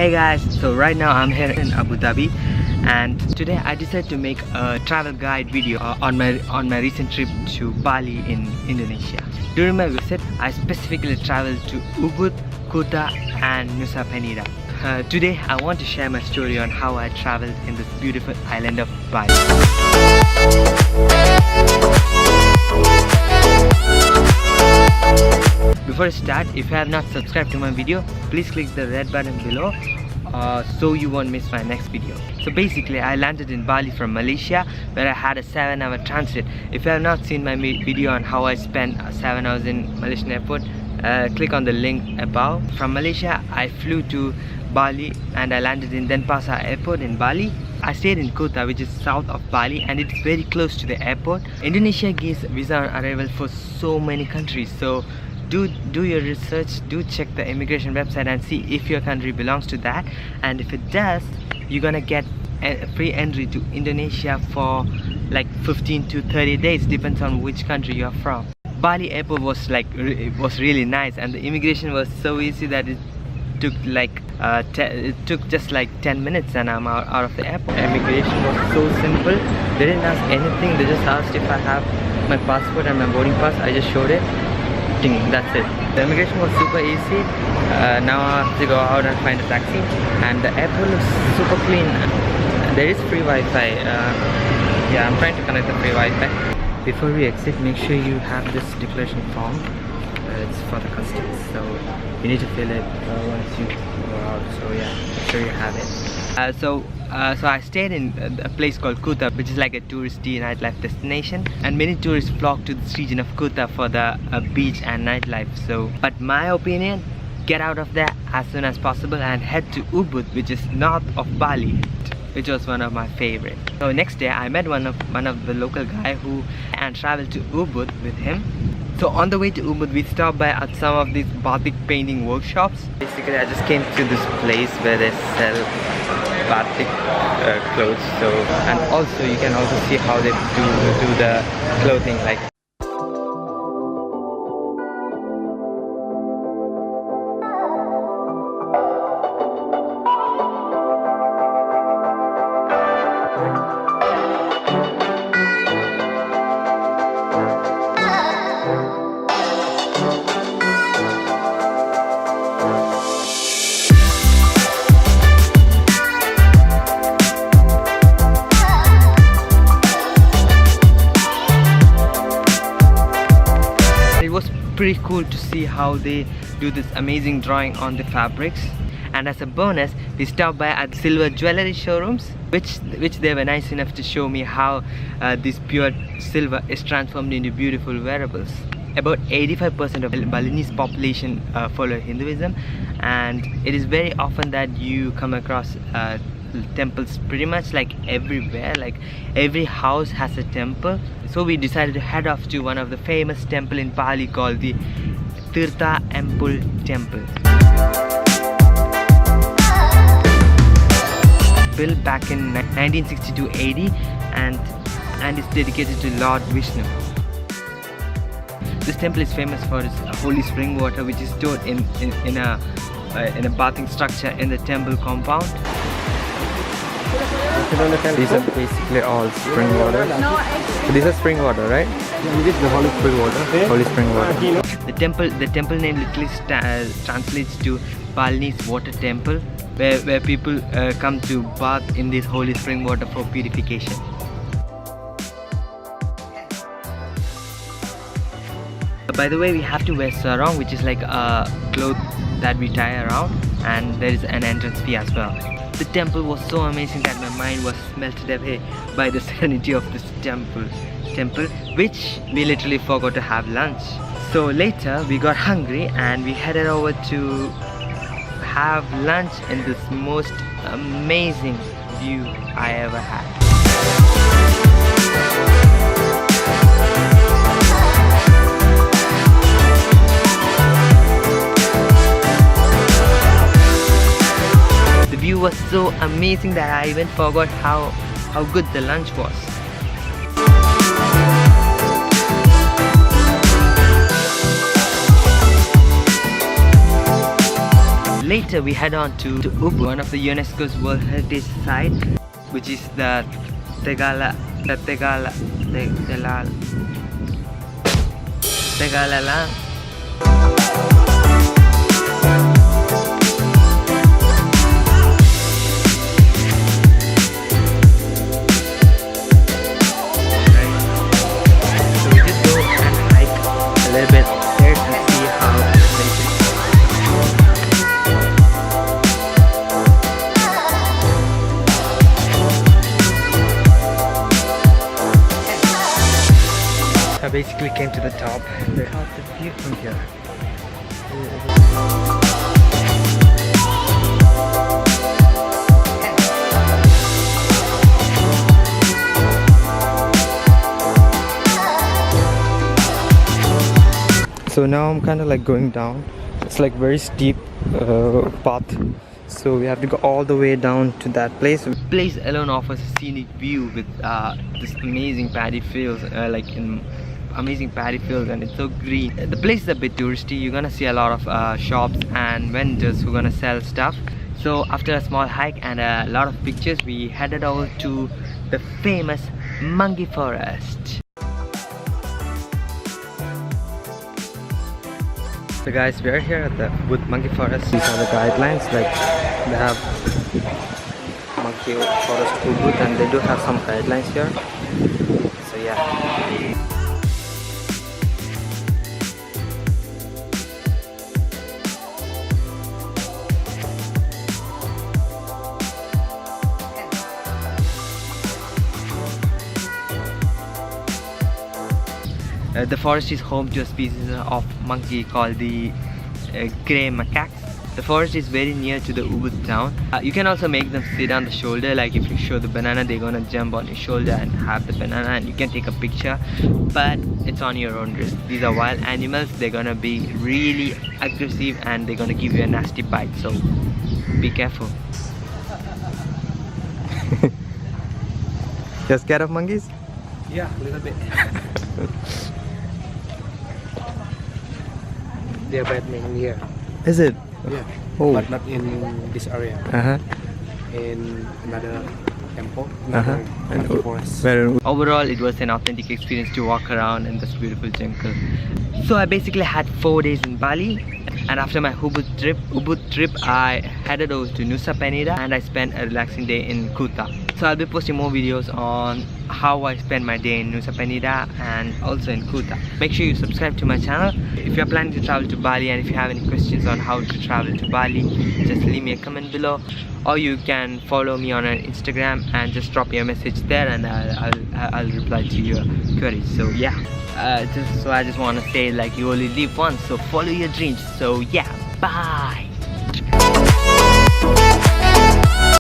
Hey guys, so right now I'm here in Abu Dhabi and today I decided to make a travel guide video on my recent trip to Bali in Indonesia. During my visit, I specifically traveled to Ubud, Kuta and Nusa Penida. Today I want to share my story on how I traveled in this beautiful island of Bali. Before I start, if you have not subscribed to my video, please click the red button below so you won't miss my next video. So basically, I landed in Bali from Malaysia where I had a 7-hour transit. If you have not seen my video on how I spent 7 hours in Malaysian airport, click on the link above. From Malaysia, I flew to Bali and I landed in Denpasar airport in Bali. I stayed in Kuta, which is south of Bali, and it's very close to the airport. Indonesia gives visa on arrival for so many countries, so do your research, do check the immigration website and see if your country belongs to that, and if it does, you're gonna get a free entry to Indonesia for like 15 to 30 days, depends on which country you're from. Bali airport was really nice, and the immigration was so easy that it took just like 10 minutes and I'm out of the airport. Immigration was so simple. They didn't ask anything. They just asked if I have my passport and my boarding pass. I just showed it. Ding, that's it. The immigration was super easy. Now I have to go out and find a taxi, and the airport looks super clean. There is free Wi-Fi. Yeah, I'm trying to connect the free Wi-Fi. Before we exit, make sure you have this declaration form. It's for the customs, so you need to fill it once you go out. So yeah, make sure you have it. So I stayed in a place called Kuta, which is like a touristy nightlife destination, and many tourists flock to this region of Kuta for the beach and nightlife. So, but my opinion, get out of there as soon as possible and head to Ubud, which is north of Bali, which was one of my favorite. So next day I met one of the local guy and traveled to Ubud with him. So on the way to Ubud, we stopped by at some of these Batik painting workshops. Basically, I just came to this place where they sell Batik clothes. So, and also you can also see how they do the clothing like. Pretty cool to see how they do this amazing drawing on the fabrics. And as a bonus, we stopped by at silver jewelry showrooms, which they were nice enough to show me how this pure silver is transformed into beautiful wearables. About 85% of Balinese population follow Hinduism, and it is very often that you come across temples pretty much like everywhere. Like every house has a temple. So we decided to head off to one of the famous temple in Bali called the Tirta Umpul temple. Built back in 1962 AD and is dedicated to Lord Vishnu. This temple is famous for its holy spring water, which is stored in a bathing structure in the temple compound. These are basically all spring water. So these are spring water, right? This is the holy spring water. Holy spring water. The temple name literally translates to Balinese water temple, where people come to bath in this holy spring water for purification. By the way, we have to wear sarong, which is like a cloth that we tie around, and there is an entrance fee as well. The temple was so amazing that my mind was melted away by the serenity of this temple, which we literally forgot to have lunch. So later we got hungry and we headed over to have lunch in this most amazing view I ever had. The view was so amazing that I even forgot how good the lunch was. later we head on to Ubud, one of the UNESCO's World Heritage Site, which is the Tegalalang. So we just go and hike a little bit there to see how the place is. I basically came to the top. Check out the view from here. So now I'm kind of like going down. It's like very steep path. So we have to go all the way down to that place. The place alone offers a scenic view with this amazing paddy fields, amazing paddy fields, and it's so green. The place is a bit touristy. You're gonna see a lot of shops and vendors who are gonna sell stuff. So after a small hike and a lot of pictures, we headed over to the famous monkey forest. So guys, we are here at the Ubud monkey forest. These are the guidelines. Like they have monkey forest Ubud, and they do have some guidelines here. So yeah. The forest is home to a species of monkey called the grey macaques. The forest is very near to the Ubud town. You can also make them sit on the shoulder, like if you show the banana, they're gonna jump on your shoulder and have the banana, and you can take a picture, but it's on your own risk. These are wild animals. They're gonna be really aggressive and they're gonna give you a nasty bite, so be careful. You're scared of monkeys? Yeah, a little bit. They're bad mainly here. Is it? Yeah. Oh. But not in this area. In another temple, another forest. Overall, it was an authentic experience to walk around in this beautiful jungle. So I basically had 4 days in Bali, and after my Ubud trip, I headed over to Nusa Penida and I spent a relaxing day in Kuta. So I'll be posting more videos on how I spend my day in Nusa Penida and also in Kuta. Make sure you subscribe to my channel. If you're planning to travel to Bali, and if you have any questions on how to travel to Bali, just leave me a comment below, or you can follow me on Instagram and just drop me a message there, and I'll reply to your queries. So yeah, I just want to say, like, you only live once, so follow your dreams. So yeah, bye.